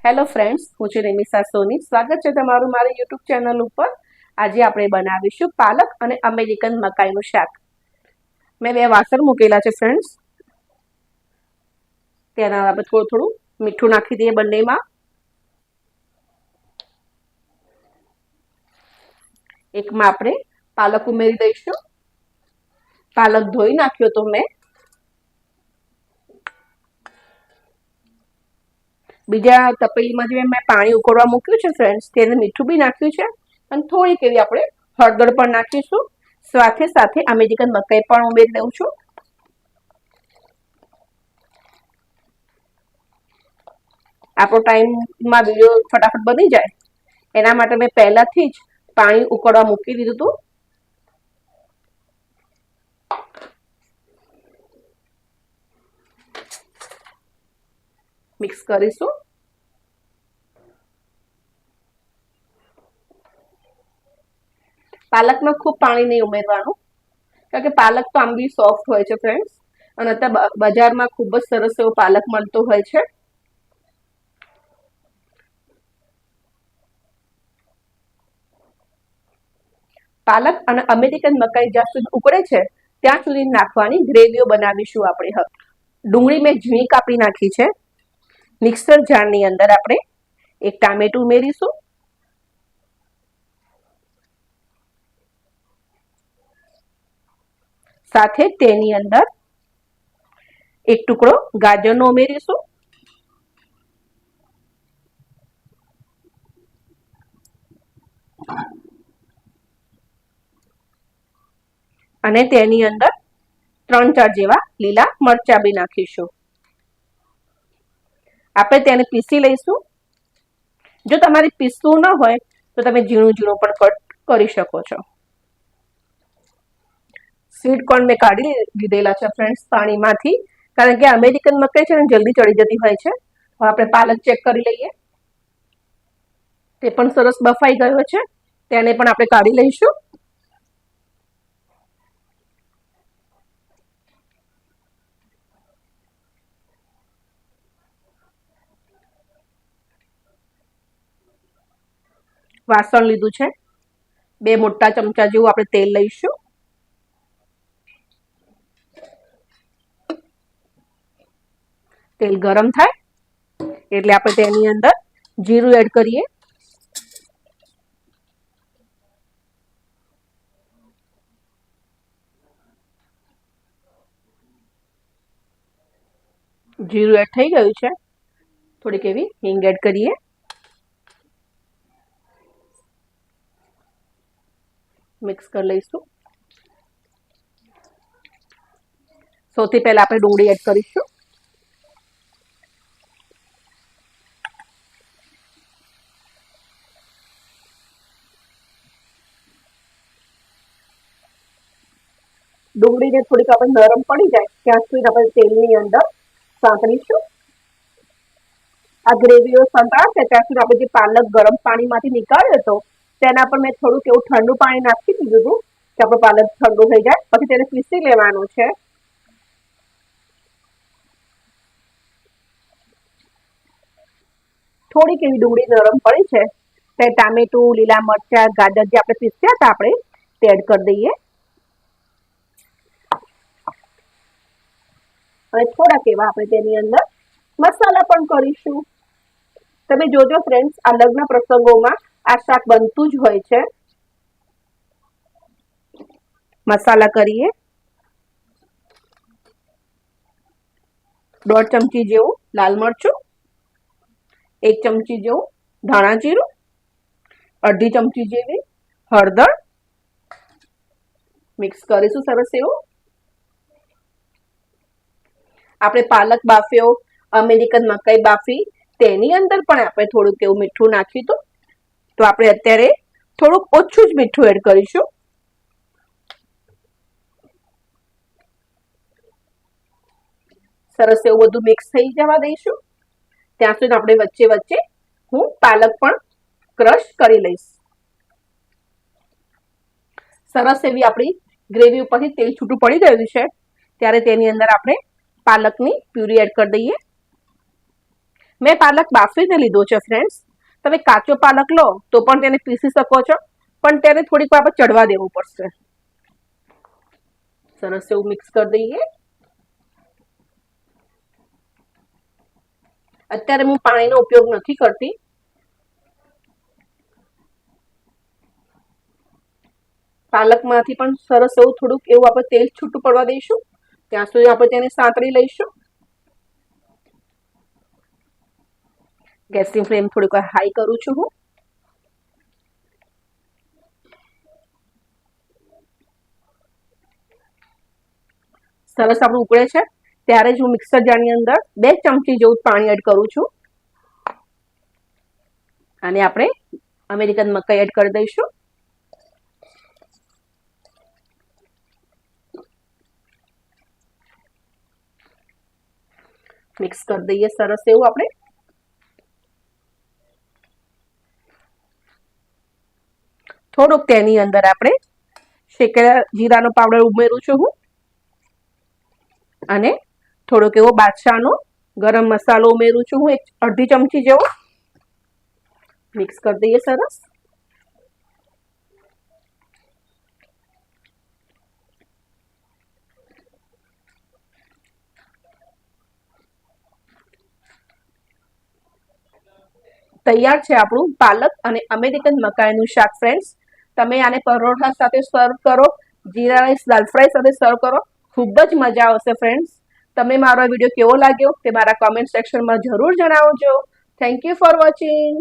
Hello friends, હું છું નિમિષા સોની. સ્વાગત છે તમારું મારી યુટ્યુબ ચેનલ ઉપર. આજે આપણે બનાવીશું પાલક અને અમેરિકન મકાઈનું શાક. મેં 2 વાસણ મૂકેલા છે ફ્રેન્ડ્સ. તેના આપણે થોડું મીઠું નાખી દઈએ બંનેમાં. એકમાં આપણે પાલક ઉમેરી દઈશું. પાલક ધોઈ નાખ્યો તો મેં. બીજા તપેલીમાં જે મેં પાણી ઉકળવા મૂક્યું છે ફ્રેન્ડ્સ, તેને મીઠું બી નાખ્યું છે અને થોડીક એવી આપણે હળદર પણ નાખીશું. સાથે સાથે અમેરિકન મકાઈ પણ ઉમેરી દઉં છું. આપણો ટાઈમમાં વિડીયો ફટાફટ બની જાય એના માટે મેં પહેલાથી જ પાણી ઉકળવા મૂકી દીધું હતું. મિક્સ કરીશું. પાલકમાં ખૂબ પાણી નહીં ઉમેરવાનું, કારણ કે પાલક તો આમ બી સોફ્ટ હોય છે ફ્રેન્ડ્સ, અને અત્યારે બજારમાં ખૂબ જ સરસ એવો પાલક મળતો હોય છે. પાલક અને અમેરિકન મકાઈ જ્યાં સુધી ઉકળે છે ત્યાં સુધી નાખવાની ગ્રેવીઓ બનાવીશું આપણે. ડુંગળી મેં ઝીણી કાપી નાખી છે. મિક્સર જારની અંદર આપણે એક ટામેટું ઉમેરીશું. સાથે તેની અંદર એક ટુકડો ગાજરનો ઉમેરીશું. અને તેની અંદર 3-4 જેવા લીલા મરચાં બી નાખીશું. આપણે તેને પીસી લઈશું. જો તમારે પીસવું ન હોય તો તમે ઝીણું પણ કટ કરી શકો છો. સ્વીટ કોર્ન મેં કાઢી લીધેલા છે ફ્રેન્ડ્સ પાણીમાંથી, કારણ કે અમેરિકન મકાઈ છે ને જલ્દી ચડી જતી હોય છે. હવે આપણે પાલક ચેક કરી લઈએ. તે પણ સરસ બફાઈ ગયો છે. તેને પણ આપણે કાઢી લઈશું. વાસણ લીધું છે. 2 મોટા ચમચા જેવું આપણે તેલ લઈશું. તેલ ગરમ થાય એટલે આપણે તેની અંદર જીરું એડ કરીએ. જીરું એડ થઈ ગયું છે. થોડીક એવી હિંગ એડ કરીએ. મિક્સ કરી લઈશું. સૌથી પહેલા આપણે ડુંગળી એડ કરીશું. ડુંગળીને થોડીક આપણે નરમ પડી જાય ત્યાં સુધી આપણે તેલની અંદર સાંતળીશું. આ ગ્રેવીઓ સંતળાશે ત્યાં સુધી આપણે જે પાલક ગરમ પાણીમાંથી નીકાળ્યો હતો તેના પર મેં થોડુંક એવું ઠંડુ પાણી નાખી દીધું હતું કે આપણો પાલક ઠંડુ થઈ જાય. પછી તેને પીસી લેવાનું છે. થોડીક એવી ડુંગળી નરમ પડી છે તે ટામેટું, લીલા મરચાં, ગાજર જે આપણે પીસ્યા હતા આપણે તે એડ કરી દઈએ. અને થોડાક એવા આપણે તેની અંદર મસાલા પણ કરીશું. તમે જોજો ફ્રેન્ડ્સ, આ લગ્ન પ્રસંગોમાં આ શાક બનતું જ હોય છે. મસાલા કરીએ. 1.5 ચમચી જેવું લાલ મરચું, 1 ચમચી જેવું ધાણા જીરું, 1/2 ચમચી જેવી હળદર. મિક્સ કરીશું સરસ એવું. આપણે પાલક બાફ્યો, અમેરિકન મકાઈ બાફી, તેની અંદર પણ આપણે થોડુંક એવું મીઠું નાખ્યું હતું. તો આપણે અત્યારે થોડુંક ઓછું જ મીઠું એડ કરીશું. સરસ એવું બધું મિક્સ થઈ જવા દઈશું. ત્યાં સુધી આપણે વચ્ચે વચ્ચે હું પાલક પણ ક્રશ કરી લઈશ. સરસ એવી આપણી ગ્રેવી ઉપરથી તેલ છૂટું પડી ગયું છે ત્યારે તેની અંદર આપણે પાલકની પ્યુરી એડ કરી દઈએ. મેં પાલક બાફીને લીધો છે ફ્રેન્ડ્સ. તમે કાચો પાલક લો તો પણ તેને પીસી શકો છો, પણ તેને થોડીક વાર ચડવા દેવું પડશે. સરસ એવું મિક્સ કરી દઈએ. અત્યારે હું પાણીનો ઉપયોગ નથી કરતી. પાલકમાંથી પણ સરસ એવું થોડુંક એવું આપણે તેલ છૂટું પડવા દઈશું. ત્યાં સુધી આપણે તેને સાંતળી લઈશું. ગેસની ફ્લેમ થોડીક હાઈ કરું છું હું. સરસ આપણું ઉકળે છે ત્યારે જ હું મિક્સર જારની અંદર 2 ચમચી જેવું પાણી એડ કરું છું. અને આપણે અમેરિકન મકાઈ એડ કરી દઈશું. મિક્સ કરી દઈએ સરસ એવું આપણે. થોડુંક તેની અંદર આપણે શેકેલા જીરાનો પાવડર ઉમેરું છું હું. અને થોડોક એવો બાદશાહનો ગરમ મસાલો ઉમેરું છું હું, 1/2 ચમચી જેવો. મિક્સ કરી દઈએ સરસ. તૈયાર છે આપણું પાલક અને અમેરિકન મકાઈનું શાક ફ્રેન્ડ્સ. તમે આને પરોઠા સાથે સર્વ કરો, જીરા રાઈસ દાલ ફ્રાય સાથે સર્વ કરો, ખૂબ જ મજા આવશે ફ્રેન્ડ્સ. તમને મારો વિડીયો કેવો લાગ્યો તે મારા કોમેન્ટ સેક્શનમાં જરૂર જણાવજો. Thank you for watching.